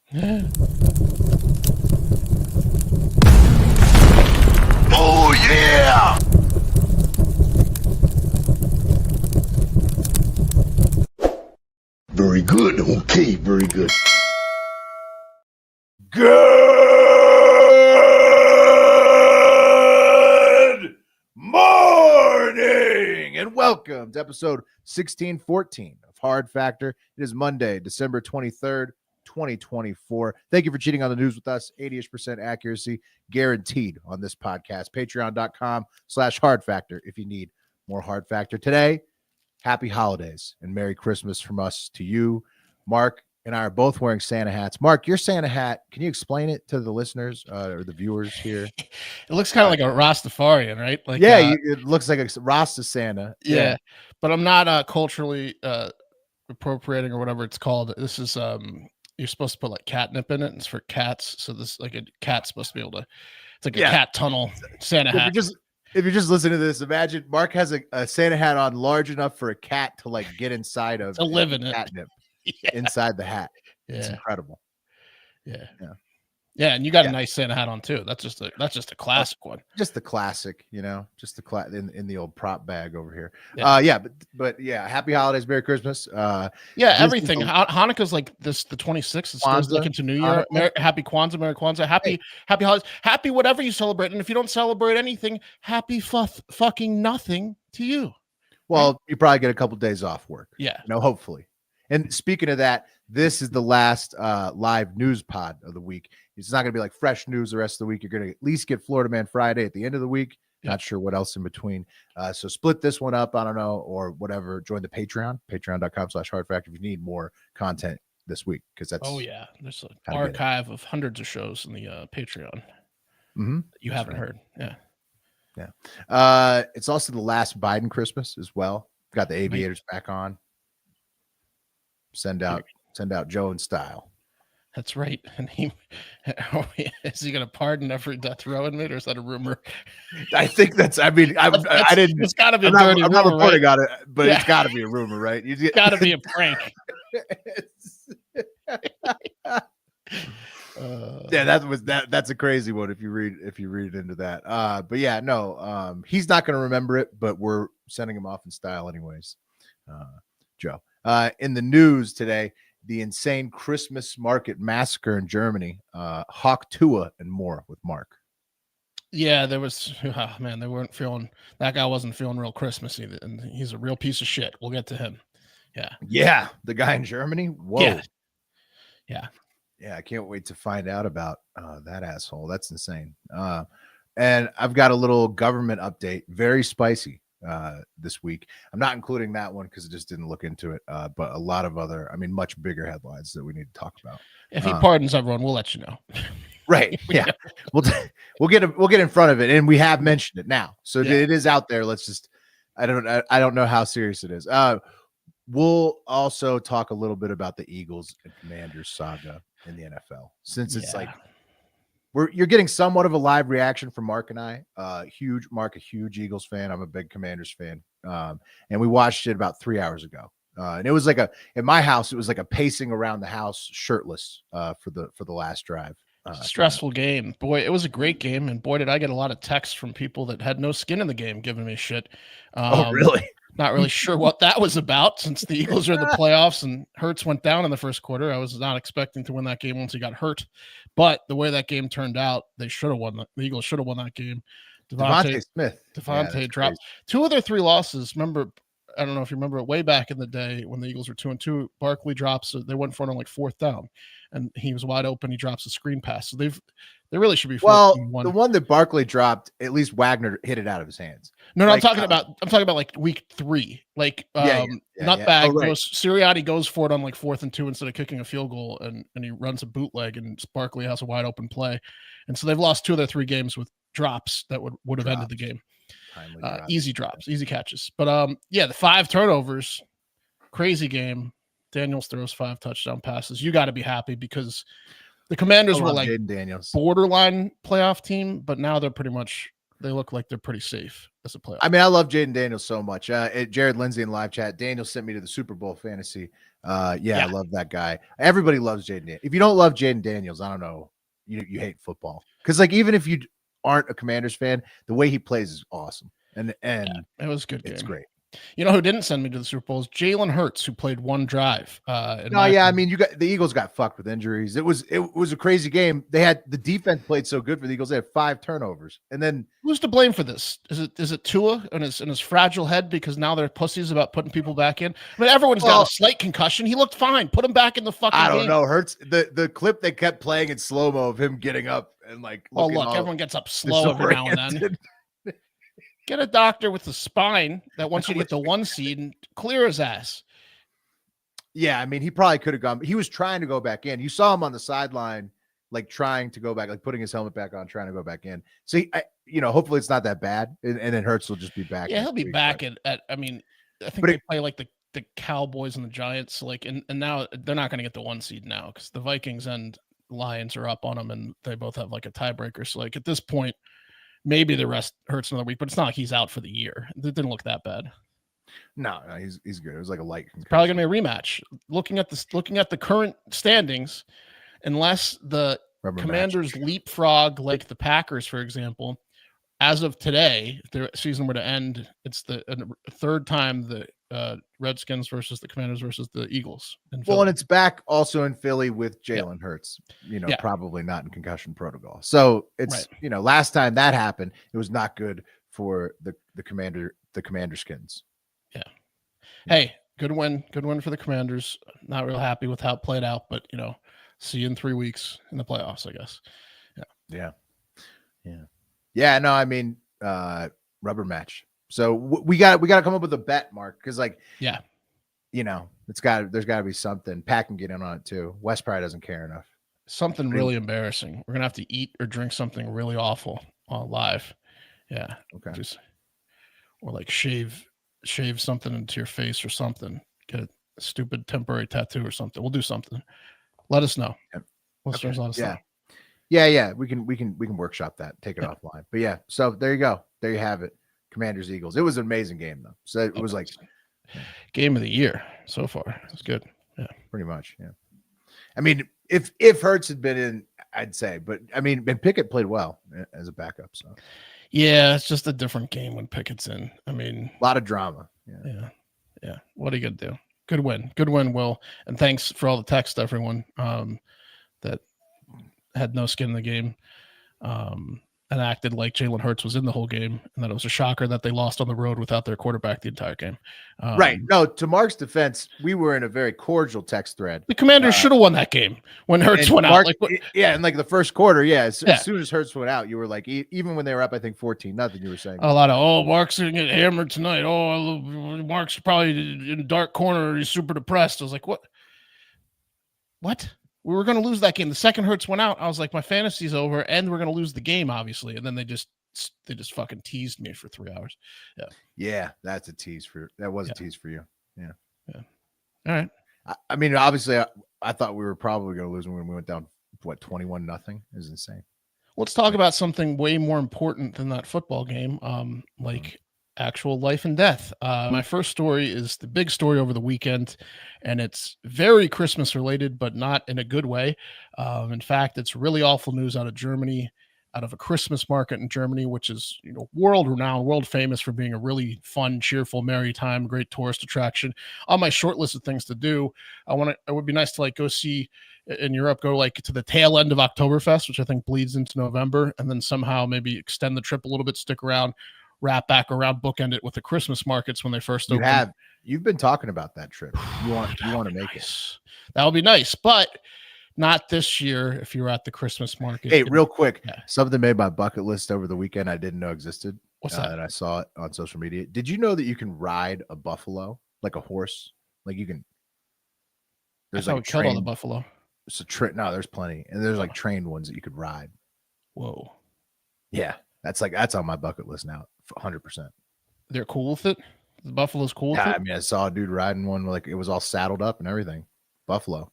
Oh, yeah! Very good. Okay, very good. Good morning and welcome to episode 1614 of Hard Factor. It is Monday, December 23rd, 2024. Thank you for cheating on the news with us. 80% accuracy guaranteed on this podcast. Patreon.com/Hard Factor if you need more Hard Factor. Today, happy holidays and Merry Christmas from us to you. Mark and I are both wearing Santa hats. Mark, your Santa hat, can you explain it to the listeners or the viewers here? It looks kind of like a Rastafarian, right? Like, it looks like a Rasta Santa. Yeah, but I'm not culturally appropriating or whatever it's called. This is you're supposed to put like catnip in it. It's for cats. So this like a cat's supposed to be able to. It's like a cat tunnel Santa hat. If you're just listening to this, imagine Mark has a Santa hat on large enough for a cat to like get inside of to live in catnip it. inside the hat. Yeah. It's incredible. Yeah, and you got a nice Santa hat on too. That's just a classic one. Just the classic, just the in the old prop bag over here. Yeah. But happy holidays, Merry Christmas. Everything. Hanukkah's like this the 26th. It's still looking to New Year. Happy Kwanzaa, Merry Kwanzaa. Happy holidays. Happy whatever you celebrate. And if you don't celebrate anything, happy fucking nothing to you. Well, you probably get a couple days off work. Yeah. Hopefully. And speaking of that, this is the last live news pod of the week. It's not going to be like fresh news the rest of the week. You're going to at least get Florida Man Friday at the end of the week. Yeah. Not sure what else in between. So split this one up. I don't know, or whatever. Join the Patreon, patreon.com/Hard Factor if you need more content this week. Because that's there's an archive of hundreds of shows in the Patreon that you haven't heard. Yeah. It's also the last Biden Christmas as well. Got the aviators back on. Send out Joe in style. That's right. And is he going to pardon every death row inmate, or is that a rumor? I think that's. I mean, I didn't. It's got to be. I'm not reporting on it, but it's got to be a rumor, right? It's got to be a prank. That's a crazy one if you read into that. But yeah, no, he's not going to remember it, but we're sending him off in style anyways. Joe. In the news today, the insane Christmas market massacre in Germany, Hawk Tua and more with Mark. Yeah, there was, they weren't feeling, that guy wasn't feeling real Christmassy, and he's a real piece of shit. We'll get to him. Yeah. The guy in Germany. Whoa. Yeah. I can't wait to find out about that asshole. That's insane. And I've got a little government update, very spicy. This week. I'm not including that one because I just didn't look into it, but a lot of other, much bigger headlines that we need to talk about. If he pardons everyone, we'll let you know. Right. Yeah. We'll get in front of it, and we have mentioned it now. So it is out there. Let's just, I don't know how serious it is. We'll also talk a little bit about the Eagles and Commanders saga in the NFL, since it's like you're getting somewhat of a live reaction from Mark and I. Mark, a huge Eagles fan. I'm a big Commanders fan. And we watched it about 3 hours ago. And it was like in my house, it was like a pacing around the house shirtless for the last drive. Stressful game. Boy, it was a great game. And boy, did I get a lot of texts from people that had no skin in the game giving me shit. Oh, really? Not really sure what that was about, since the Eagles are in the playoffs and Hurts went down in the first quarter. I was not expecting to win that game once he got hurt, but the way that game turned out, they should have won. The Eagles should have won that game. Devontae Smith. Devontae dropped 2 of their 3 losses. Remember, I don't know if you remember it way back in the day when the Eagles were 2-2. Barkley drops. They went for it on like 4th down, and he was wide open. He drops a screen pass. So they really should be. Well, the one that Barkley dropped, at least Wagner hit it out of his hands. No, I'm talking about like week 3. Like Nutbag goes, Sirianni goes for it on like 4th and 2 instead of kicking a field goal, and he runs a bootleg, and Barkley has a wide open play, and so they've lost 2 of their 3 games with drops that would have ended the game. Easy drops, easy catches. But the 5 turnovers, crazy game. Daniels throws 5 touchdown passes. You got to be happy, because the Commanders were like borderline playoff team, but now they look like they're pretty safe as a playoff. I love Jaden Daniels so much. Jared Lindsay in live chat, Daniels sent me to the Super Bowl fantasy I love that guy. Everybody loves Jaden. If you don't love Jaden Daniels, I don't know. You hate football. Because like even if you aren't a Commanders fan, the way he plays is awesome. And it was a good game. It's great. You know who didn't send me to the Super Bowl is Jalen Hurts, who played one drive. I mean, the Eagles got fucked with injuries. It was a crazy game. The defense played so good for the Eagles. They had 5 turnovers, and then who's to blame for this? Is it Tua and his fragile head because now they're pussies about putting people back in? I mean, everyone's got a slight concussion. He looked fine. Put him back in the fucking. I don't know. Hurts the clip they kept playing in slow mo of him getting up and like. Oh look, everyone gets up slow every now and then. Get a doctor with the spine that wants you to get the 1 seed and clear his ass. Yeah, I mean, he probably could have gone. He was trying to go back in. You saw him on the sideline, like trying to go back, like putting his helmet back on, trying to go back in. So, hopefully it's not that bad, and then Hurts will just be back. Yeah, he'll be back at. I mean, I think they play like the Cowboys and the Giants, like, and now they're not going to get the 1 seed now because the Vikings and Lions are up on them, and they both have like a tiebreaker. So, like at this point. Maybe the rest hurts another week, but it's not like he's out for the year. It didn't look that bad. No, he's good. It was like a light. It's probably gonna be a rematch. Looking at the current standings, unless the Commanders leapfrog like the Packers, for example, as of today, if their season were to end, it's the third time the Redskins versus the Commanders versus the Eagles. And it's back also in Philly with Jalen Hurts, probably not in concussion protocol. So it's, last time that happened, it was not good for the Commander Skins. Yeah. Hey, good win for the Commanders. Not real happy with how it played out, but see you in 3 weeks in the playoffs, I guess. Yeah, no, I mean, rubber match. So we got to come up with a bet, Mark, because there's got to be something. Pat can get in on it too. Wes probably doesn't care enough. Something really embarrassing. We're gonna have to eat or drink something really awful live. Yeah. Okay. Or like shave something into your face or something. Get a stupid temporary tattoo or something. We'll do something. Let us know. Yep. Listeners, let us know. Yeah. We can workshop that. Take it offline. But yeah, so there you go. There you have it. Commanders Eagles. It was an amazing game though. So it was like game of the year so far. It was good. Yeah, pretty much. Yeah. I mean, if Hurts had been in, I'd say, but I mean, and Pickett played well as a backup. So yeah, it's just a different game when Pickett's in. I mean, a lot of drama. Yeah. What are you gonna do? Good win, Will, and thanks for all the text, everyone that had no skin in the game. And acted like Jalen Hurts was in the whole game, and that it was a shocker that they lost on the road without their quarterback the entire game. Right. No, to Mark's defense, we were in a very cordial text thread. The Commanders should have won that game when Hurts went out. In like the first quarter, as soon as Hurts went out, you were like, even when they were up, I think 14-0, you were saying a lot of, Mark's going to get hammered tonight. Mark's probably in a dark corner. He's super depressed. I was like, what? We were going to lose that game. The second Hurts went out, I was like, my fantasy's over, and we're going to lose the game, obviously. And then they just fucking teased me for 3 hours. Yeah, that's a tease that was a tease for you. Yeah. All right. I mean, obviously, I thought we were probably going to lose when we went down 21-0. It was insane. Let's talk about something way more important than that football game, like actual life and death. My first story is the big story over the weekend, and it's very Christmas related, but not in a good way. In fact, it's really awful news out of Germany, out of a Christmas market in Germany, which is world renowned, world famous for being a really fun, cheerful, merry time, great tourist attraction. On my short list of things to do, it would be nice to go see in Europe, go to the tail end of Oktoberfest, which I think bleeds into November, and then somehow maybe extend the trip a little bit, stick around, wrap back around, bookend it with the Christmas markets when they first open. You've been talking about that trip. You want to make it. That would be nice, but not this year if you're at the Christmas market. Hey, real quick, something made my bucket list over the weekend I didn't know existed. What's that? And I saw it on social media. Did you know that you can ride a buffalo like a horse? Like you can. There's like killed all the buffalo. No, there's plenty, and there's trained ones that you could ride. Whoa. Yeah, that's on my bucket list now. 100%. They're cool with it. The buffalo's cool with it. I mean, I saw a dude riding one it was all saddled up and everything. Buffalo.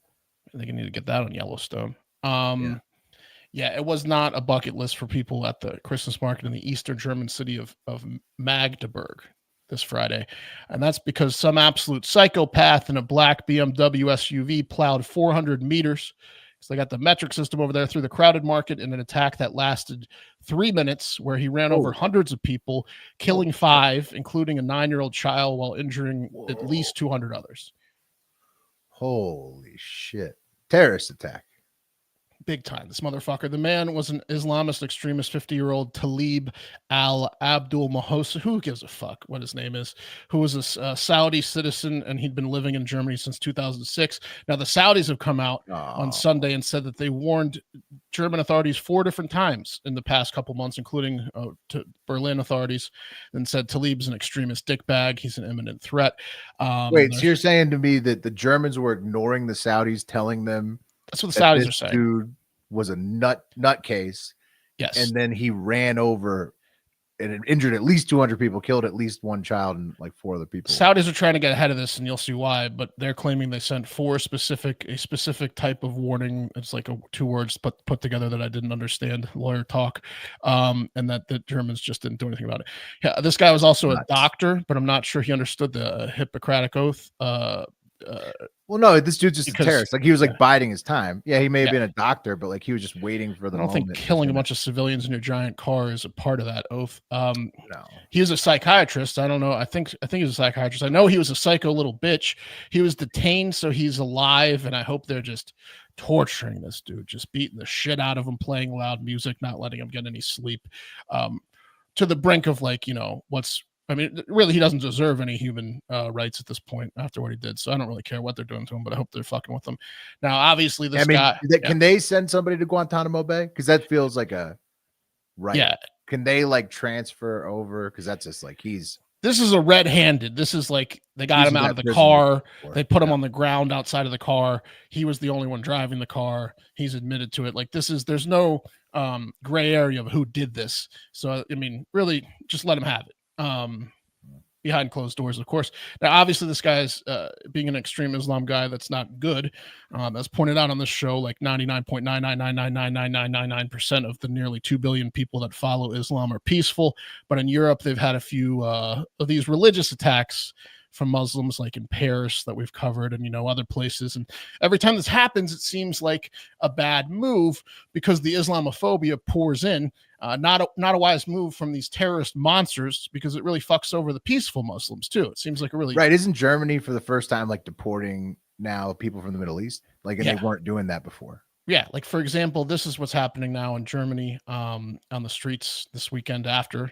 I think I need to get that on Yellowstone. It was not a bucket list for people at the Christmas market in the eastern German city of Magdeburg. this Friday. And that's because some absolute psychopath in a black BMW SUV plowed 400 meters. So they got the metric system over there through the crowded market in an attack that lasted 3 minutes, where he ran over hundreds of people, killing 5, including a 9-year-old child, while injuring at least 200 others. Holy shit. Terrorist attack. Big time. This motherfucker. The man was an Islamist extremist, 50-year-old Talib al-Abdul Mahosa. Who gives a fuck what his name is? Who was a Saudi citizen, and he'd been living in Germany since 2006. Now, the Saudis have come out on Sunday and said that they warned German authorities 4 different times in the past couple months, including to Berlin authorities, and said Talib's an extremist dickbag. He's an imminent threat. Wait, so you're saying to me that the Germans were ignoring the Saudis, telling them that's what the Saudis are saying. Dude was a nutcase. Yes. And then he ran over and injured at least 200 people, killed at least 1 child and like 4 other people. Saudis are trying to get ahead of this, and you'll see why, but they're claiming they sent a specific type of warning. It's like 2 words put together that I didn't understand, lawyer talk, and that the Germans just didn't do anything about it. Yeah, this guy was also a doctor, but I'm not sure he understood the Hippocratic Oath. Well, no, this dude's just a terrorist. Like, he was like biding his time. Yeah, he may have been a doctor, but like he was just waiting for the moment. I don't think killing a bunch of civilians in your giant car is a part of that oath. No. He was a psychiatrist. I don't know. I think he was a psychiatrist. I know he was a psycho little bitch. He was detained, so he's alive, and I hope they're just torturing this dude, just beating the shit out of him, playing loud music, not letting him get any sleep, to the brink of really, he doesn't deserve any human rights at this point after what he did. So I don't really care what they're doing to him, but I hope they're fucking with him. Now, obviously, guy. Can they send somebody to Guantanamo Bay? Because that feels like a right. Yeah. Can they like transfer over? Because that's just like This is a red-handed. This is like they got him out of the car. They put him on the ground outside of the car. He was the only one driving the car. He's admitted to it. Like, there's no gray area of who did this. So, I mean, really, just let him have it. Behind closed doors, of course. Now, obviously, this guy's being an extreme Islam guy. That's not good. As pointed out on this show, like 99.9999999% of the nearly 2 billion people that follow Islam are peaceful. But in Europe, they've had a few of these religious attacks from Muslims, like in Paris that we've covered, and other places. And every time this happens, it seems like a bad move because the Islamophobia pours in. Not a wise move from these terrorist monsters, because it really fucks over the peaceful Muslims too. It seems like a really right. Isn't Germany for the first time like deporting now people from the Middle East? Like, and they weren't doing that before. Yeah, like for example, this is what's happening now in Germany on the streets this weekend after.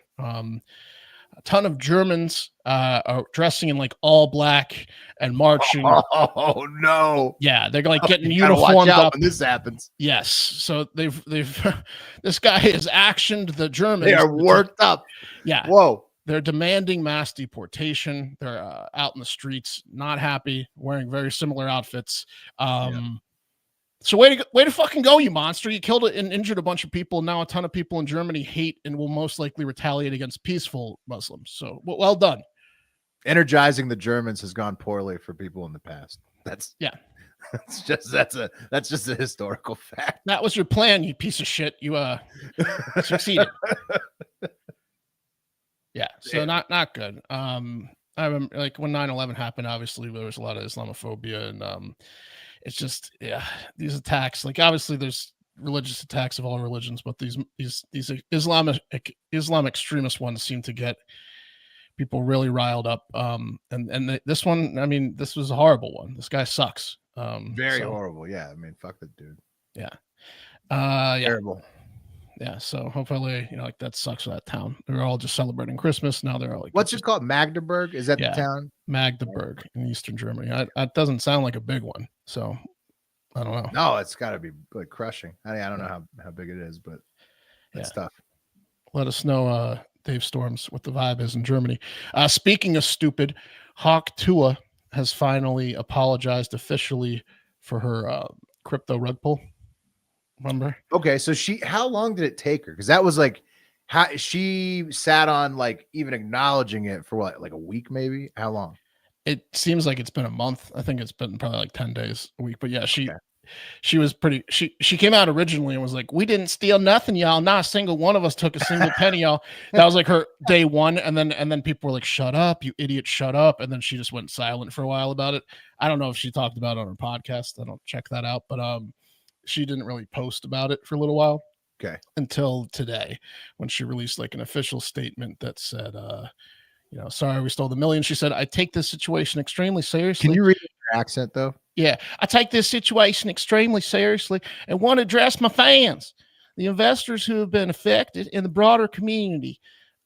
A ton of Germans are dressing in like all black and marching. Oh no! Yeah, they're like getting uniformed up when this happens. Yes, so they've this guy has actioned the Germans. They are worked up. Yeah. Whoa. They're demanding mass deportation. They're out in the streets, not happy, wearing very similar outfits. So way to fucking go, you monster. You killed and injured a bunch of people. Now a ton of people in Germany hate and will most likely retaliate against peaceful Muslims. So well done. Energizing the Germans has gone poorly for people in the past. That's just a historical fact. That was your plan, you piece of shit. You succeeded. Yeah, so not good. I remember like when 9/11 happened, obviously there was a lot of Islamophobia, and it's just these attacks. Like, obviously there's religious attacks of all religions, but these Islam extremist ones seem to get people really riled up. And this one, I mean, this was a horrible one. This guy sucks. Very horrible. Yeah, I mean, fuck that dude. Yeah. Terrible. Yeah, so hopefully, like that sucks for that town. They're all just celebrating Christmas. Now they're all like, what's it called? Magdeburg? Is that the town? Magdeburg in Eastern Germany. That doesn't sound like a big one. So I don't know. No, it's got to be like crushing. I don't know how big it is, but it's tough. Let us know, Dave Storms, what the vibe is in Germany. Speaking of stupid, Hawk Tua has finally apologized officially for her crypto rug pull. Remember? Okay, so how long did it take her? Because that was like how she sat on like even acknowledging it for what, like a week maybe? How long? It seems like it's been a month. I think it's been probably like 10 days, a week. But yeah, she she was pretty. She came out originally and was like, "We didn't steal nothing, y'all. Not a single one of us took a single penny, y'all." That was like her day one, and then people were like, "Shut up, you idiot, shut up!" And then she just went silent for a while about it. I don't know if she talked about it on her podcast. I don't check that out, but she didn't really post about it for a little while. Okay. Until today, when she released like an official statement that said, sorry, we stole the million. She said, "I take this situation extremely seriously." Can you read her accent though? Yeah. "I take this situation extremely seriously and want to address my fans, the investors who have been affected, in the broader community.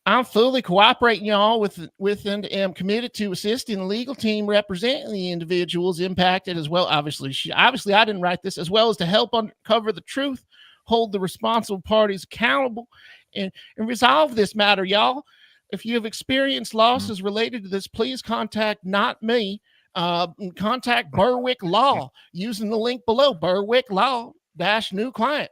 I'm fully cooperating y'all with and am committed to assisting the legal team representing the individuals impacted as well." Obviously, I didn't write this, "as well as to help uncover the truth, hold the responsible parties accountable, and resolve this matter, y'all. If you have experienced losses related to this, please contact not me. Contact Berwick Law using the link below, Berwick Law -new client."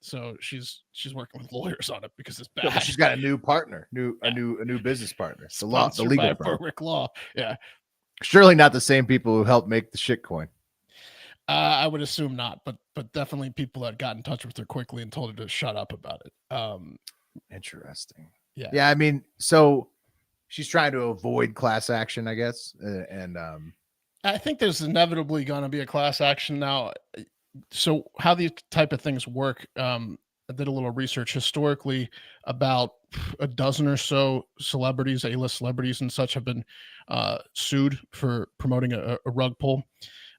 So she's working with lawyers on it because it's bad. Yeah, she's got a new partner, a new business partner. The legal partner. Berwick Law. Yeah. Surely not the same people who helped make the shitcoin. I would assume not, but definitely people that got in touch with her quickly and told her to shut up about it. Interesting. Yeah. Yeah. I mean, so she's trying to avoid class action, I guess. And I think there's inevitably going to be a class action now. So how these type of things work, I did a little research historically. About a dozen or so celebrities, A-list celebrities and such, have been sued for promoting a rug pull.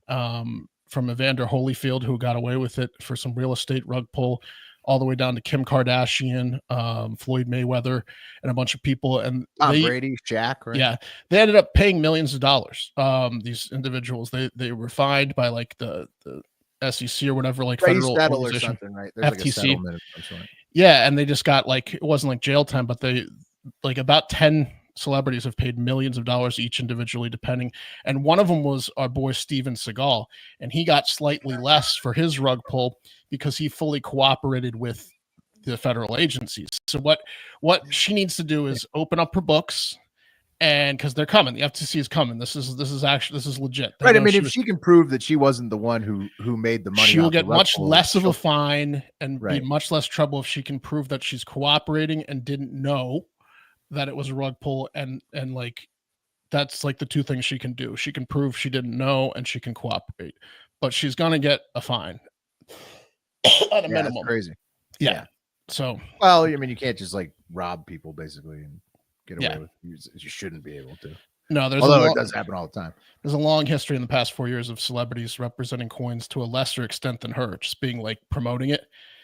From Evander Holyfield, who got away with it for some real estate rug pull, all the way down to Kim Kardashian, Floyd Mayweather, and a bunch of people. And Brady, Shaq, right? Yeah, they ended up paying millions of dollars. These individuals, they were fined by like the SEC or whatever, like federal or something, right? There's FTC. Like a settlement of some sort. Yeah, and they just got like, it wasn't like jail time, but they like about 10 celebrities have paid millions of dollars each individually, depending. And one of them was our boy Steven Seagal, and he got slightly less for his rug pull because he fully cooperated with the federal agencies. So what she needs to do is open up her books, and because they're coming, the FTC is coming. This is legit. Right. I mean, if she can prove that she wasn't the one who made the money, she will get much less of a fine and be in much less trouble if she can prove that she's cooperating and didn't know that it was a rug pull. And like, that's like the two things she can do. She can prove she didn't know and she can cooperate, but she's going to get a fine at a minimum. That's crazy. Yeah. So, well, I mean, you can't just like rob people basically and get away with it. You shouldn't be able to. No, although it does happen all the time. There's a long history in the past 4 years of celebrities representing coins to a lesser extent than her, just being like promoting it.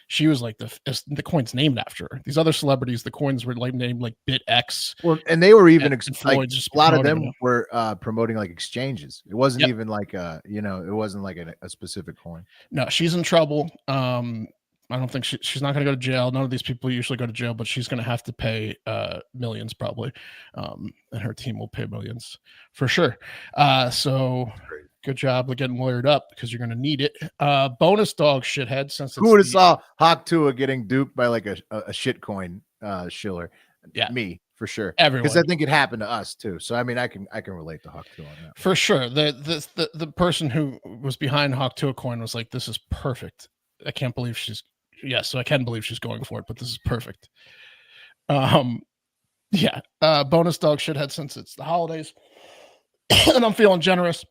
She was like the coin's named after her. These other celebrities, the coins were like named like BitX. Well, and they were even like, a lot of them were promoting like exchanges. It wasn't even like it wasn't like a specific coin. No, she's in trouble. I don't think she's not going to go to jail. None of these people usually go to jail, but she's going to have to pay millions probably, and her team will pay millions for sure. So good job of getting lawyered up because you're going to need it. Bonus dog shithead. Since who would have saw Hawk Tua getting duped by like a shit coin shiller? Yeah, me for sure. Everyone, because I think it happened to us too. So I mean, I can relate to Hawk Tua on that for sure. The person who was behind Hawk Tua coin was like, "This is perfect. I can't believe she's." Yes, so I can believe she's going for it, but this is perfect. Bonus dog shithead since it's the holidays, and I'm feeling generous.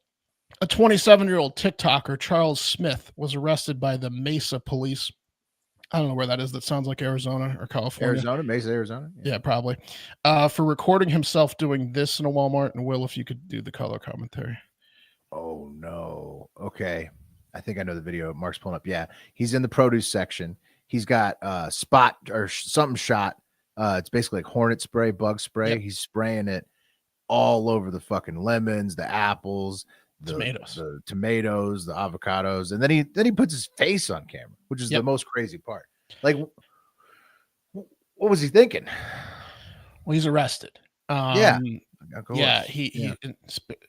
A 27-year-old TikToker, Charles Smith, was arrested by the Mesa police. I don't know where that is. That sounds like Arizona or California. Mesa, Arizona. Yeah, probably. For recording himself doing this in a Walmart. And Will, if you could do the color commentary. Oh no. Okay. I think I know the video. Mark's pulling up. Yeah, he's in the produce section. He's got spot or something shot. It's basically like hornet spray, bug spray. Yep. He's spraying it all over the fucking lemons, the apples, the tomatoes, the avocados, and then he puts his face on camera, which is the most crazy part. Like, what was he thinking? Well, he's arrested. He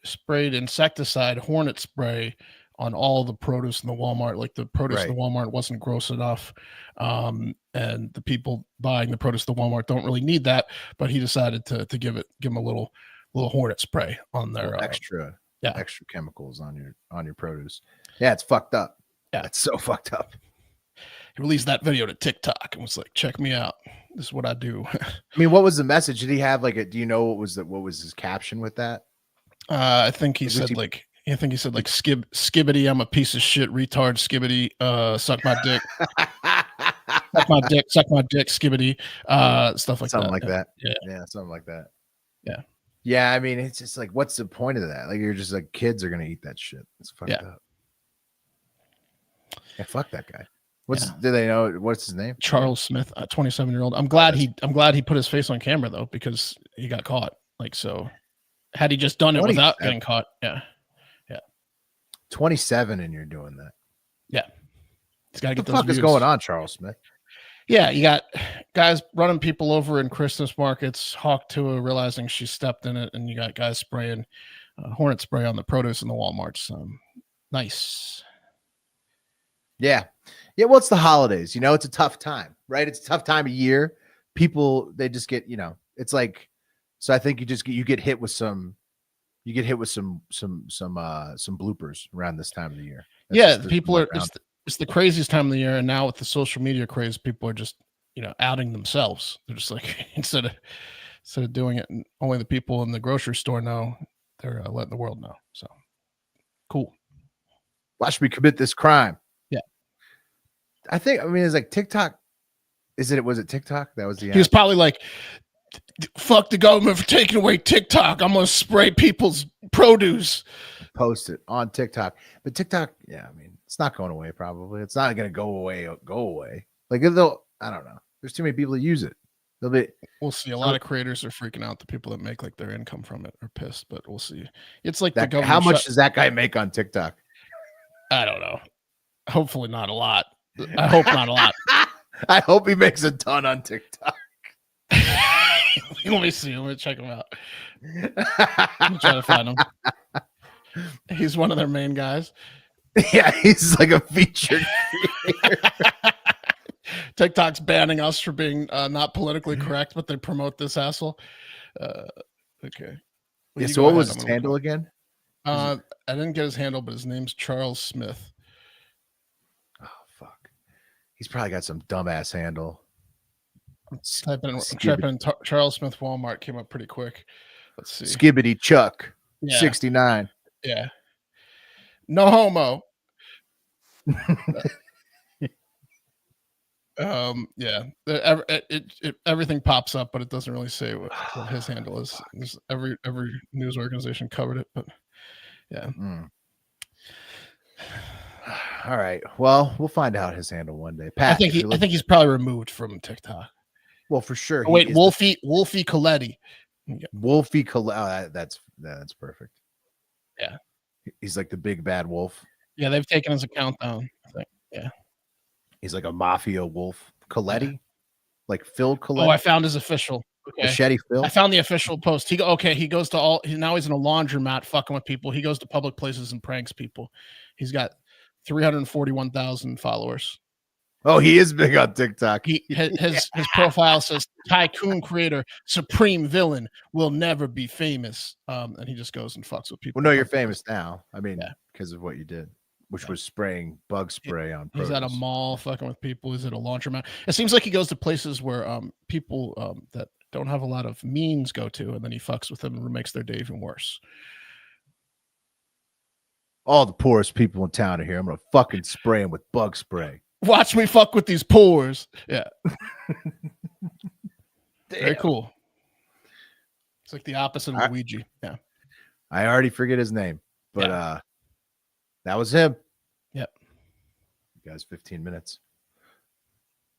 sprayed insecticide, hornet spray on all the produce in the Walmart. Like the produce in the Walmart wasn't gross enough. And the people buying the produce at the Walmart don't really need that, but he decided to give him a little hornet spray on their extra extra chemicals on your produce. Yeah, it's fucked up. Yeah, it's so fucked up. He released that video to TikTok and was like, "Check me out. This is what I do." I mean, what was the message? Did he have like do you know what was his caption with that? I think he said skibbity, I'm a piece of shit, retard, skibbity, suck my dick. suck my dick, skibbity, stuff like something that. Like that. Yeah, something like that. Yeah, I mean, it's just like, what's the point of that? Like, you're just like, kids are gonna eat that shit. It's fucked up. Yeah, fuck that guy. Do they know what's his name? Charles Smith, a 27-year-old. I'm glad he put his face on camera though, because he got caught. Like, so had he just done it without getting caught, 27 and you're doing that. Yeah. He's got to get those views. What the fuck is going on, Charles Smith? Yeah, you got guys running people over in Christmas markets, Hawk Tua realizing she stepped in it, and you got guys spraying hornet spray on the produce in the Walmarts. Nice. Yeah. Yeah, well, it's the holidays. You know, it's a tough time, right? It's a tough time of year. People, they just get, it's like, so I think you get hit with some bloopers around this time of the year. It's the craziest time of the year, and now with the social media craze, people are just outing themselves. They're just like, instead of doing it, and only the people in the grocery store know, they're letting the world know. So cool. Watch me commit this crime. Yeah, it's like TikTok. Was it TikTok? That was the. He was probably like, "Fuck the government for taking away TikTok. I'm gonna spray people's produce." Post it on TikTok, but TikTok, yeah, I mean, it's not going away. Probably, it's not going to go away. Like I don't know. There's too many people that use it. We'll see. A lot of creators are freaking out. The people that make like their income from it are pissed, but we'll see. It's like that, how much does that guy make on TikTok? I don't know. Hopefully not a lot. I hope not a lot. I hope he makes a ton on TikTok. Let me see. Let me check him out. Let me try to find him. He's one of their main guys. Yeah, he's like a featured creator. TikTok's banning us for being not politically correct, but they promote this asshole. Okay. Yeah, so what was his handle again? I didn't get his handle, but his name's Charles Smith. Oh, fuck. He's probably got some dumbass handle. Typing in Charles Smith Walmart, came up pretty quick. Let's see. Skibbity Chuck, 69. Yeah. No homo. Yeah. Everything pops up, but it doesn't really say what his handle is. Every news organization covered it, but yeah. All right. Well, we'll find out his handle one day. Pat, I think he's probably removed from TikTok. Well, for sure. Oh, wait, Wolfie Coletti. Wolfie Coletti. That's perfect. Yeah. He's like the big bad wolf. Yeah, they've taken his account down, I think. Yeah. He's like a mafia wolf. Coletti? Like Phil Coletti? Oh, I found his official. Okay. Machete Phil? I found the official post. He goes to now he's in a laundromat fucking with people. He goes to public places and pranks people. He's got 341,000 followers. Oh, he is big on TikTok. His profile says tycoon creator, supreme villain, will never be famous. And he just goes and fucks with people. Well, no, you're famous now. I mean, because of what you did, which was spraying bug spray on produce. He's at a mall fucking with people. He's at a laundromat. It seems like he goes to places where people that don't have a lot of means go to, and then he fucks with them and makes their day even worse. All the poorest people in town are here. I'm gonna fucking spray them with bug spray. Watch me fuck with these pores. Yeah. Very cool. It's like the opposite of Luigi. Yeah. I already forget his name, but that was him. Yep. You guys, 15 minutes.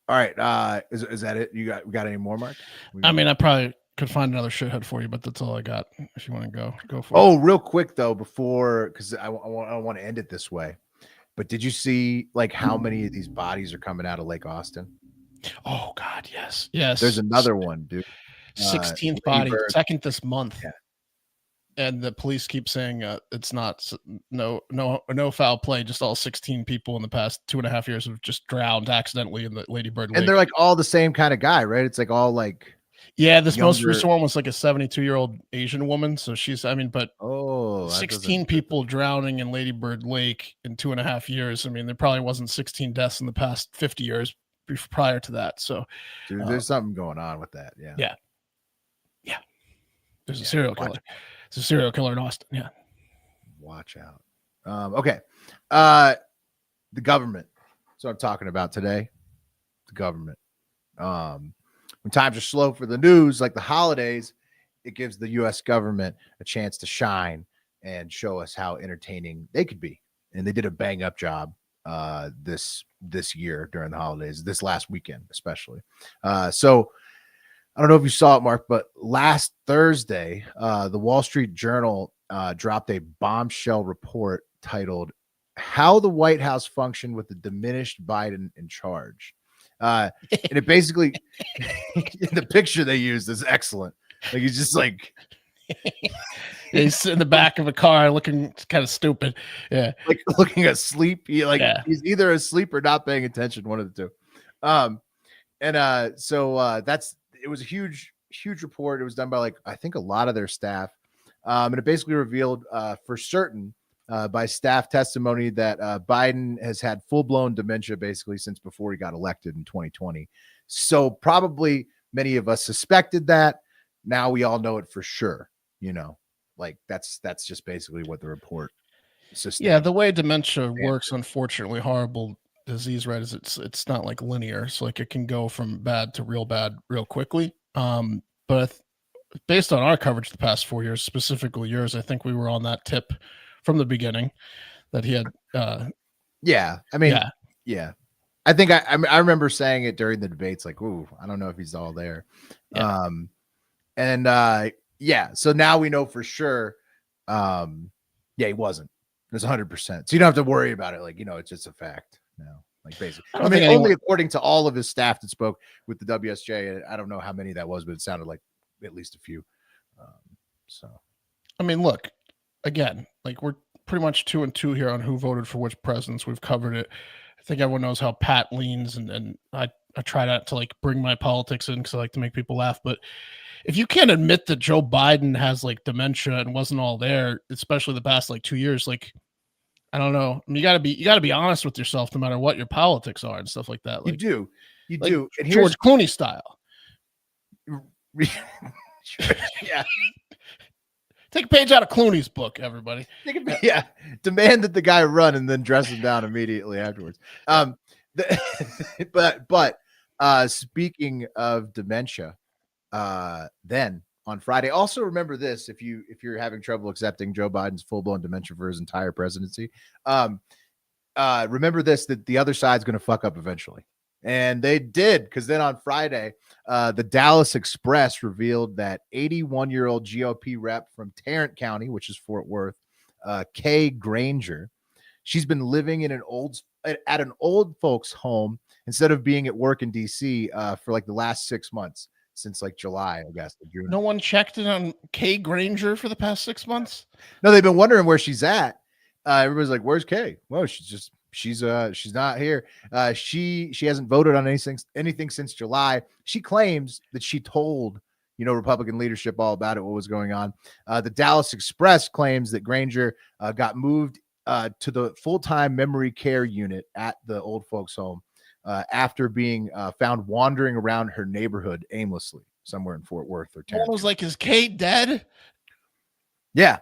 All right. Is that it? We got any more, Mark? I mean, I probably could find another shithead for you, but that's all I got. If you want to go for it. Oh, real quick though, because I want to end it this way. But did you see like how many of these bodies are coming out of Lake Austin? Oh God, yes. Yes. There's another one, dude. 16th body, second this month. Yeah. And the police keep saying it's not no foul play. Just all 16 people in the past 2.5 years have just drowned accidentally in the Lady Bird Lake. And they're like all the same kind of guy, right? It's like all like Yeah, this most recent one was like a 72-year-old Asian woman. So she's, I mean, but 16 people drowning in Lady Bird Lake in 2.5 years. I mean, there probably wasn't 16 deaths in the past 50 years prior to that. So, dude, there's something going on with that. Yeah. Yeah. Yeah. There's a serial killer. It's a serial killer in Austin. Yeah. Watch out. Okay. The government. That's what I'm talking about today. The government. When times are slow for the news, like the holidays, it gives the U.S. government a chance to shine and show us how entertaining they could be. And they did a bang up job this year during the holidays, this last weekend especially. So I don't know if you saw it, Mark, but last Thursday, the Wall Street Journal dropped a bombshell report titled "How the White House Functioned with the Diminished Biden in Charge." And it basically, the picture they used is excellent. Like he's just like he's in the back of a car looking kind of stupid. Yeah, like looking asleep. He's either asleep or not paying attention. One of the two. It was a huge report. It was done by I think a lot of their staff, and it basically revealed for certain. By staff testimony that Biden has had full-blown dementia basically since before he got elected in 2020. So probably many of us suspected that. Now we all know it for sure. That's just basically what the report sustained. Yeah, the way dementia works, unfortunately, horrible disease, right? Is it's not like linear. So it can go from bad to real bad real quickly. But based on our coverage the past 4 years, specifically yours, I think we were on that tip from the beginning that he had. I think I remember saying it during the debates, like, ooh, I don't know if he's all there. So now we know for sure. He wasn't. It's 100%. So you don't have to worry about it. It's just a fact now. Basically, only according to all of his staff that spoke with the WSJ. I don't know how many that was, but it sounded like at least a few. Look, again, we're pretty much 2-2 here on who voted for which presidents. We've covered it. I think everyone knows how Pat leans, and I try not to bring my politics in because I like to make people laugh. But if you can't admit that Joe Biden has dementia and wasn't all there, especially the past 2 years, I don't know. You gotta be honest with yourself, no matter what your politics are and stuff like that. You do. And George Clooney style. Yeah. Take a page out of Clooney's book, everybody. Demand that the guy run and then dress him down immediately afterwards. Speaking of dementia, then on Friday, also remember this: if you're having trouble accepting Joe Biden's full-blown dementia for his entire presidency, remember this, that the other side's going to fuck up eventually. And they did, because then on Friday, the Dallas Express revealed that 81-year-old GOP rep from Tarrant County, which is Fort Worth, Kay Granger, she's been living at an old folks home instead of being at work in DC for the last 6 months, since July, I guess. June. No one checked in on Kay Granger for the past 6 months? No, they've been wondering where she's at. Everybody's like, "Where's Kay?" Well, she's not here. She hasn't voted on anything since July. She claims that she told Republican leadership all about it, what was going on. The Dallas Express claims that Granger got moved to the full-time memory care unit at the old folks home after being found wandering around her neighborhood aimlessly somewhere in Fort Worth or Tarrant. I was like, is Kate dead? Yeah.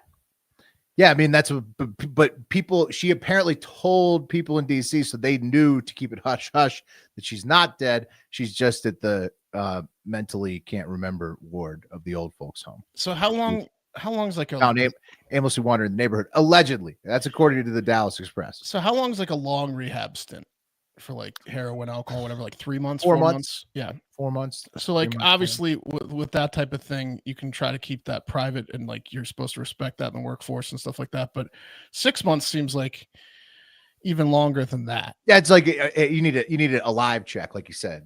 Yeah, I mean, but people, she apparently told people in DC so they knew to keep it hush hush that she's not dead. She's just at the mentally can't remember ward of the old folks home. So how long's found aimlessly wandering in the neighborhood? Allegedly. That's according to the Dallas Express. So how long's a long rehab stint for heroin, alcohol, whatever, 3 months, 4 months? Yeah. 4 months. So obviously with that type of thing, you can try to keep that private and you're supposed to respect that in the workforce and stuff like that. But 6 months seems like even longer than that. Yeah. It's you need a live check, like you said.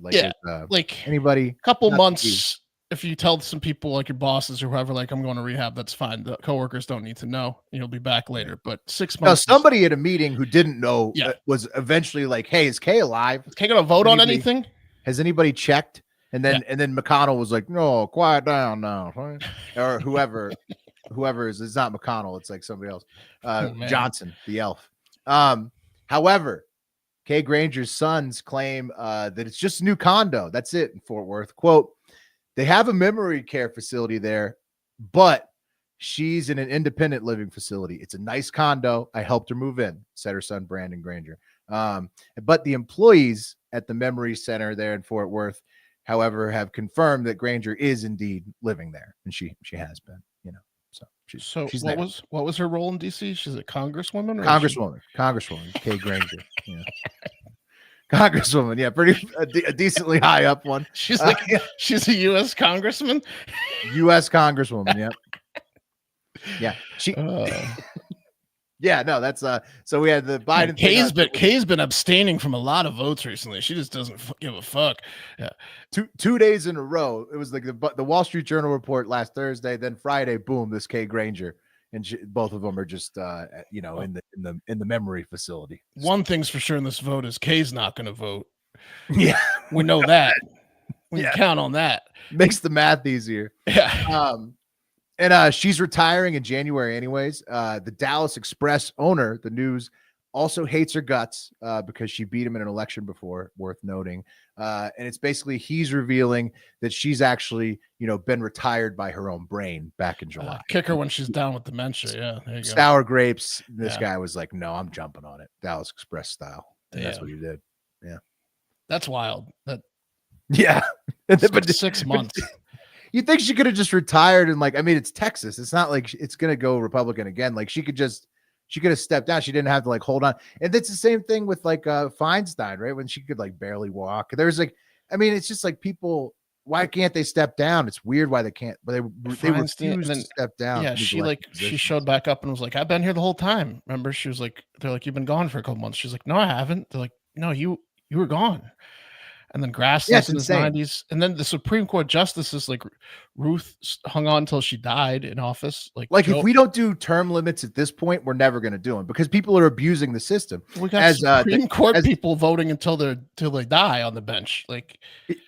Anybody, couple months. If you tell some people your bosses or whoever, I'm going to rehab, that's fine. The coworkers don't need to know. You'll be back later. But 6 months. Now, somebody at a meeting who didn't know was eventually hey, is Kay alive? Is Kay going to vote on anything? Has anybody checked And then McConnell was like, "No, quiet down now," or whoever is. It's not McConnell. It's like somebody else. Johnson, the elf. However, Kay Granger's sons claim that it's just a new condo. That's it in Fort Worth. Quote: "They have a memory care facility there, but she's in an independent living facility. It's a nice condo. I helped her move in," said her son Brandon Granger. But the employees at the memory center there in Fort Worth, however, have confirmed that Granger is indeed living there, and she has been, So she's what was her role in DC? She's a congresswoman. Or Congresswoman Kay Granger. Yeah. Congresswoman, yeah, pretty a decently high up one. She's like she's a U.S. congressman. U.S. congresswoman, yeah, yeah. She. Yeah, no, that's so we had the Biden. Kay's been abstaining from a lot of votes recently. She just doesn't give a fuck. Yeah. Two days in a row. It was like the Wall Street Journal report last Thursday, then Friday, boom, this Kay Granger, and both of them are just in the memory facility. One thing's for sure in this vote is Kay's not going to vote. Yeah, we know that. We can count on that. Makes the math easier. Yeah. And she's retiring in January anyways. The Dallas Express owner, the News, also hates her guts because she beat him in an election before, worth noting. And it's basically he's revealing that she's actually, been retired by her own brain back in July. Kick her when she's down with dementia. Yeah, there you go. Sour grapes. This guy was like, no, I'm jumping on it. Dallas Express style. And that's what he did. Yeah. That's wild. Yeah. But 6 months. You think she could have just retired and it's Texas. It's not like it's going to go Republican again. Like she could have stepped down. She didn't have to hold on. And it's the same thing with Feinstein, right? When she could barely walk. There's it's just people, why can't they step down? It's weird why they can't, but they refuse to step down. Yeah. She showed back up and was like, I've been here the whole time. Remember? She was like, they're like, you've been gone for a couple months. She's like, no, I haven't. They're like, no, you were gone. And then Grasslands in his 90s. And then the Supreme Court justices Ruth hung on until she died in office. If we don't do term limits at this point, we're never going to do them because people are abusing the system. We got Supreme Court people voting until they die on the bench.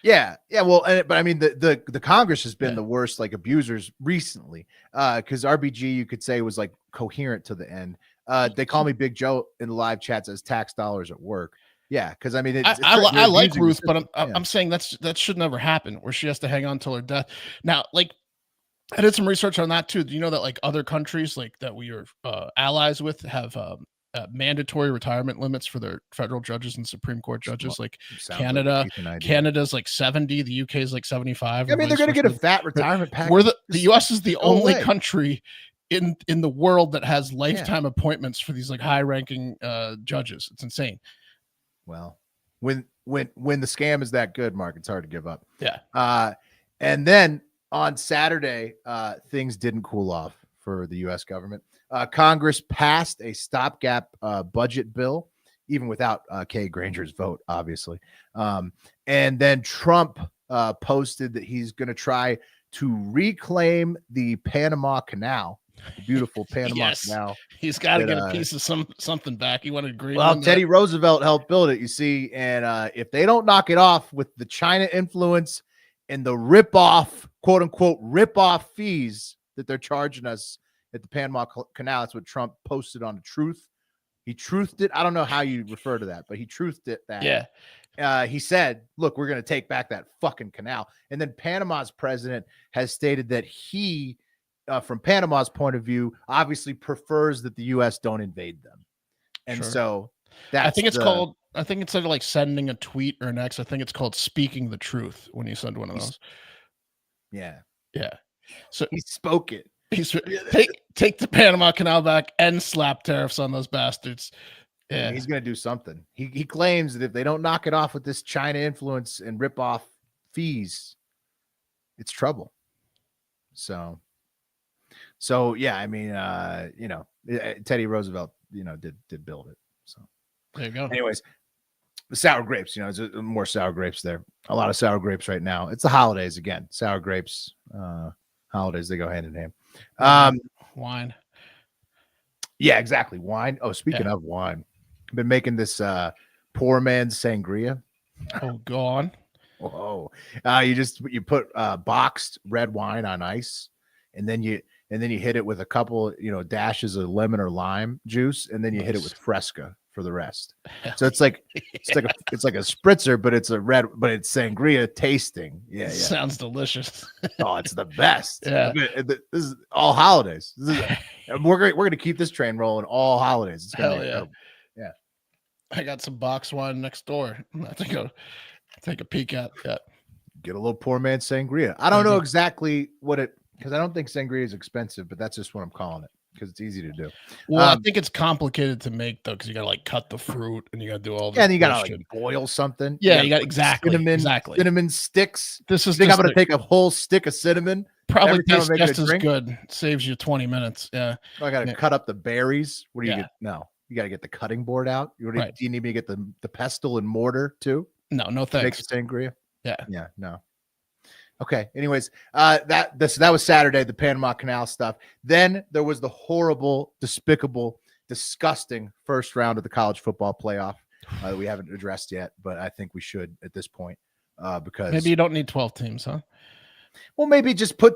Yeah. Well, but I mean, the Congress has been the worst abusers recently because RBG, you could say, was coherent to the end. They call me Big Joe in the live chats as tax dollars at work. Yeah, because I mean, I like Ruth, but I'm saying that should never happen, where she has to hang on till her death. Now, I did some research on that too. Do you know that other countries that we are allies with have mandatory retirement limits for their federal judges and Supreme Court judges? Canada's 70, the UK is 75. I mean, they're going to get a fat retirement package. The US is the only country in the world that has lifetime appointments for these high-ranking judges. It's insane. Well, when the scam is that good, Mark, it's hard to give up. Yeah. And then on Saturday, things didn't cool off for the U.S. government. Congress passed a stopgap budget bill, even without Kay Granger's vote, obviously. And then Trump posted that he's going to try to reclaim the Panama Canal. The beautiful Panama Canal. He's got to get a piece of something back. He wanted green. Well, Teddy Roosevelt helped build it, you see. And if they don't knock it off with the China influence and the rip-off, quote-unquote, rip-off fees that they're charging us at the Panama Canal, that's what Trump posted on the Truth. He truthed it. I don't know how you refer to that, but he truthed it. He said, look, we're going to take back that fucking canal. And then Panama's president has stated that he, from Panama's point of view, obviously prefers that the U.S. don't invade them. And so that's I think instead of sending a tweet or an X, I think it's called speaking the truth when you send one of those. Yeah. So he spoke it. He's take the Panama Canal back and slap tariffs on those bastards. Yeah. He's going to do something. He claims that if they don't knock it off with this China influence and rip off fees, it's trouble. So yeah, I mean, Teddy Roosevelt, did build it. So there you go. Anyways, the sour grapes, there's more sour grapes there. A lot of sour grapes right now. It's the holidays again. Sour grapes, holidays, they go hand in hand. Wine. Yeah, exactly. Wine. Oh, speaking of wine, I've been making this poor man's sangria. Oh, go on. Whoa. You put boxed red wine on ice, and then you hit it with a couple, dashes of lemon or lime juice, and then you hit it with Fresca for the rest. So it's like it's like a spritzer, but it's it's sangria tasting. Yeah. Sounds delicious. Oh, it's the best. Yeah. This is all holidays. We're gonna keep this train rolling all holidays. It's gonna be incredible. Yeah. I got some box wine next door. I have to go take a peek at. Yeah. Get a little poor man sangria. I don't know exactly because I don't think sangria is expensive, but that's just what I'm calling it because it's easy to do. Well, I think it's complicated to make though, because you gotta like cut the fruit and you gotta do all the and you gotta like boil something. Yeah, you got exactly cinnamon sticks. This is I'm gonna take a whole stick of cinnamon. Probably tastes just as good. Saves you 20 minutes. Yeah. I gotta cut up the berries. What do you get? No, you gotta get the cutting board out. Do you need me to get the pestle and mortar too? No thanks. Make sangria. Yeah, no. Okay. Anyways, that was Saturday, the Panama Canal stuff. Then there was the horrible, despicable, disgusting first round of the college football playoff that we haven't addressed yet, but I think we should at this point because maybe you don't need 12 teams, huh? Well, maybe just put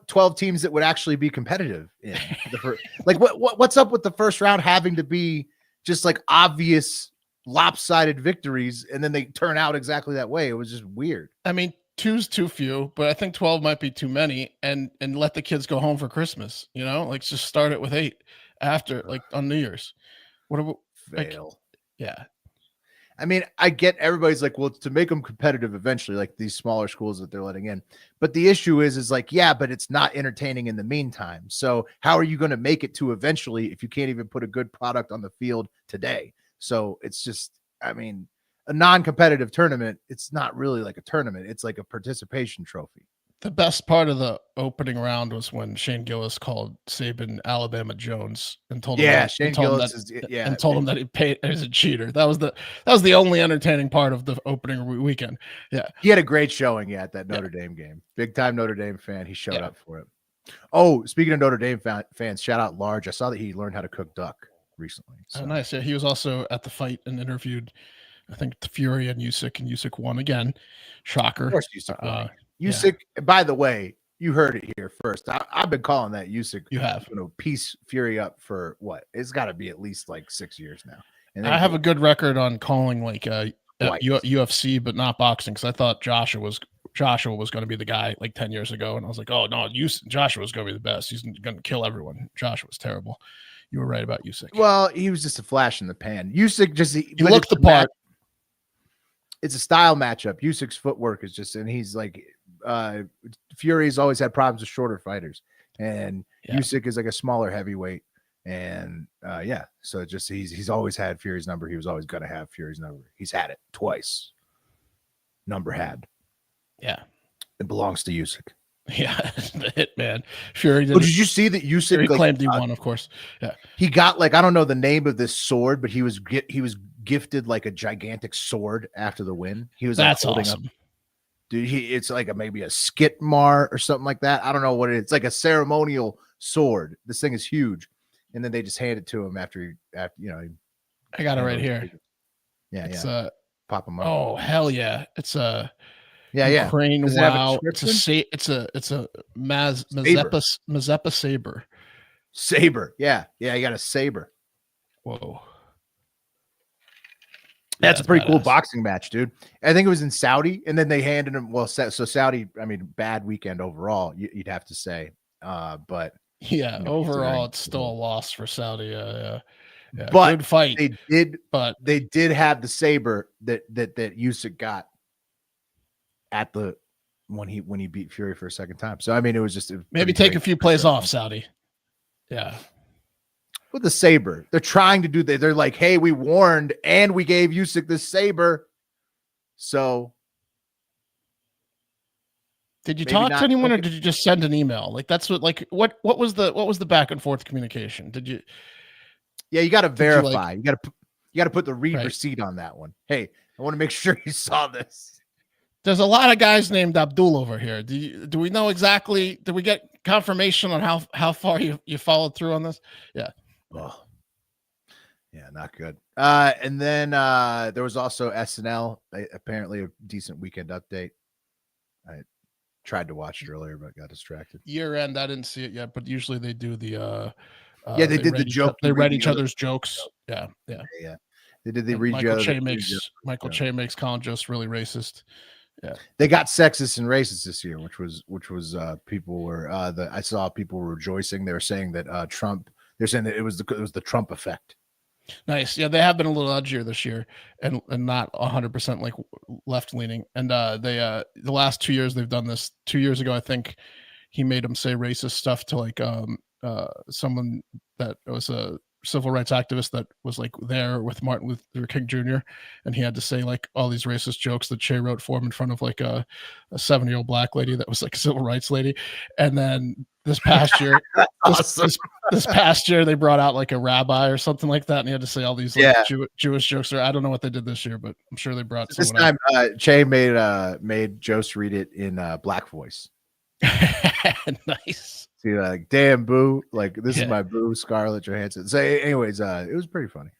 12 teams that would actually be competitive in the first. Like what's up with the first round having to be just like obvious lopsided victories, and then they turn out exactly that way? It was just weird. I mean, 2's too few, but I think 12 might be too many, and let the kids go home for Christmas. Like just start it with 8 after, like on New Year's. What about fail? Yeah. I mean, I get everybody's like, well, to make them competitive eventually, like these smaller schools that they're letting in. But the issue is like, yeah, but it's not entertaining in the meantime. So how are you going to make it to eventually if you can't even put a good product on the field today? So it's just, I mean, a non-competitive tournament, it's not really like a tournament. It's like a participation trophy. The best part of the opening round was when Shane Gillis called Saban Alabama Jones and told him that he paid as a cheater. That was the only entertaining part of the opening weekend. Yeah. He had a great showing at that Notre Dame game. Big time Notre Dame fan. He showed up for it. Oh, speaking of Notre Dame fans, shout out Large. I saw that he learned how to cook duck recently. So. Oh, nice. Yeah, he was also at the fight and interviewed, I think, Fury and Usyk won again. Shocker. Of course, Usyk won. Usyk, by the way, you heard it here first. I've been calling that Usyk. You have. Piece Fury up for what? It's got to be at least like 6 years now. And I have a good record on calling like UFC, but not boxing, because I thought Joshua was going to be the guy like 10 years ago, and I was like, oh no, Joshua was going to be the best. He's going to kill everyone. Joshua was terrible. You were right about Usyk. Well, he was just a flash in the pan. Usyk he looked the part. It's a style matchup. Usyk's footwork is just, and he's like, Fury's always had problems with shorter fighters, and Usyk is like a smaller heavyweight, and so it just he's always had Fury's number. He was always going to have Fury's number. He's had it twice. Number had. Yeah, it belongs to Usyk. Yeah, the hitman Fury. Did you see that Usyk claimed he won? Of course, yeah. He got like, I don't know the name of this sword, but he was gifted like a gigantic sword after the win. He was that's holding awesome. Up. Dude, it's like maybe a Skitmar or something like that. I don't know what it is. It's like a ceremonial sword. This thing is huge, and then they just hand it to him after I got it right here. Yeah, pop him up. Oh hell yeah! It's a Ukraine. Wow, it's a Mazeppa saber. Saber, yeah, you got a saber. Whoa. That's a pretty cool boxing match, dude. I think it was in Saudi, and then they handed him. Well, so Saudi, I mean, bad weekend overall, you'd have to say. But overall, it's still a loss for Saudi. Yeah, but good fight. They did have the saber that Usyk got at the when he beat Fury for a second time. So I mean, it was just maybe take a few plays off Saudi. Yeah. With the saber, they're trying to do that. They're like, hey, we warned and we gave Usyk this saber. So did you talk to anyone or did you just send an email? Like that's what was the back and forth communication? Did you? Yeah, you got to verify. You got to put the read receipt on that one. Hey, I want to make sure you saw this. There's a lot of guys named Abdul over here. Do we know exactly? Did we get confirmation on how far you followed through on this? Yeah. Oh. Yeah, not good. And then there was also SNL, apparently a decent weekend update. I tried to watch it earlier, but got distracted. Year end, I didn't see it yet, but usually they do the yeah, they did the joke. They read each other's jokes. Yeah. They did the Michael Che makes Colin Jost really racist. Yeah, they got sexist and racist this year, which was people were I saw people were rejoicing. They were saying that Trump. They're saying that it was the Trump effect. Nice. Yeah, they have been a little edgier this year, and not 100% like left leaning. And the last 2 years they've done this. 2 years ago, I think he made him say racist stuff to like someone that was a civil rights activist that was like there with Martin Luther King Jr. and he had to say like all these racist jokes that Che wrote for him in front of like a 7-year-old black lady that was like a civil rights lady. And then this past year, this past year they brought out like a rabbi or something like that, and he had to say all these like Jewish jokes. Or I don't know what they did this year, but I'm sure they brought this time. Che made Jost read it in black voice. Nice. See, like, damn, boo, like this is my boo, Scarlett Johansson. So, anyways, it was pretty funny.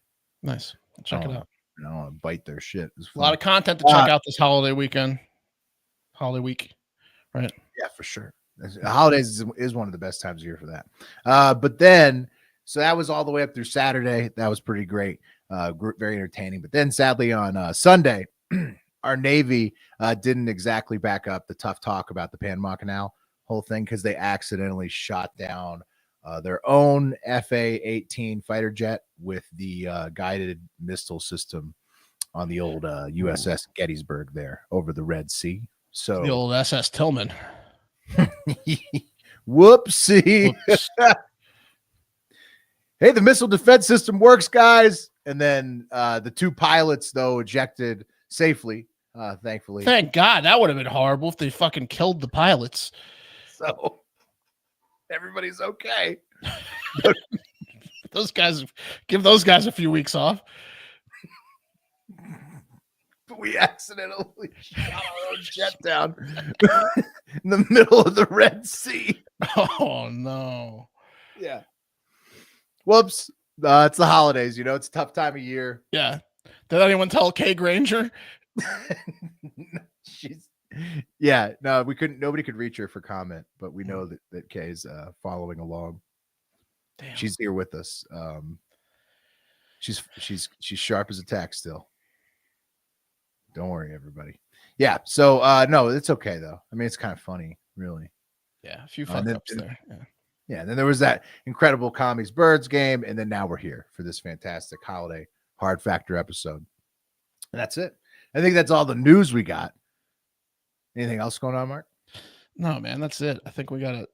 Nice. Check it out. I don't want to bite their shit. A lot of content to check out this holiday week, right? Yeah, for sure. The holidays is one of the best times of year for that. But then, so that was all the way up through Saturday. That was pretty great, very entertaining. But then, sadly, on Sunday, our Navy didn't exactly back up the tough talk about the Panama Canal whole thing because they accidentally shot down their own FA-18 fighter jet with the guided missile system on the old USS Gettysburg there over the Red Sea. So the old SS Tillman. Whoopsie. Hey, the missile defense system works, guys. And then the 2 pilots, though, ejected safely, thankfully. Thank God. That would have been horrible if they fucking killed the pilots. So everybody's okay. Give those guys a few weeks off. But we accidentally shot our own jet down in the middle of the Red Sea. Oh no. Yeah. Whoops. It's the holidays, it's a tough time of year. Yeah. Did anyone tell Kay Granger? We couldn't. Nobody could reach her for comment, but we know that Kay's following along. Damn. She's here with us. She's sharp as a tack still. Don't worry, everybody. Yeah. So no, it's okay though. I mean, it's kind of funny, really. Yeah, a few fuck ups there. Yeah. And then there was that incredible Comics Birds game, and then now we're here for this fantastic holiday Hard Factor episode. And that's it. I think that's all the news we got. Anything else going on, Mark? No, man, that's it. I think we got to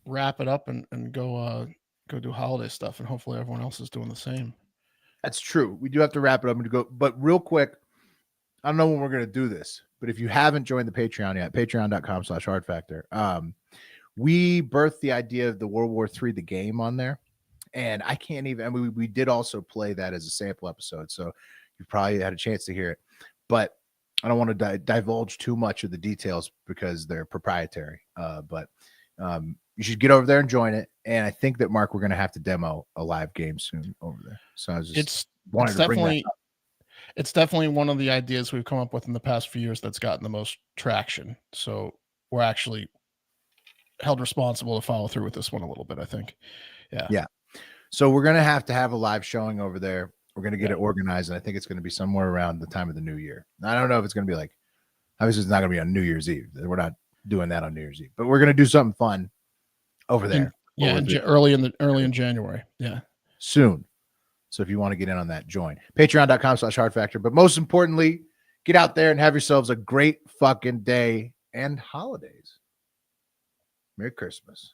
wrap it up and go do holiday stuff, and hopefully everyone else is doing the same. That's true. We do have to wrap it up and go. But real quick, I don't know when we're going to do this, but if you haven't joined the Patreon yet, patreon.com/hardfactor, we birthed the idea of the World War III, the game on there. And I can't even, and we did also play that as a sample episode. So you probably had a chance to hear it, but I don't want to divulge too much of the details because they're proprietary. But you should get over there and join it. And I think that, Mark, we're going to have to demo a live game soon over there. So I was just wanted to bring that up. It's definitely one of the ideas we've come up with in the past few years that's gotten the most traction. So we're actually held responsible to follow through with this one a little bit, I think. Yeah. So we're going to have a live showing over there. We're going to get it organized, and I think it's going to be somewhere around the time of the new year. I don't know if it's going to be like, obviously it's not going to be on New Year's Eve. We're not doing that on New Year's Eve, but we're going to do something fun over there. Early in January. Yeah. Soon. So if you want to get in on that, join patreon.com/hardfactor. But most importantly, get out there and have yourselves a great fucking day and holidays. Merry Christmas.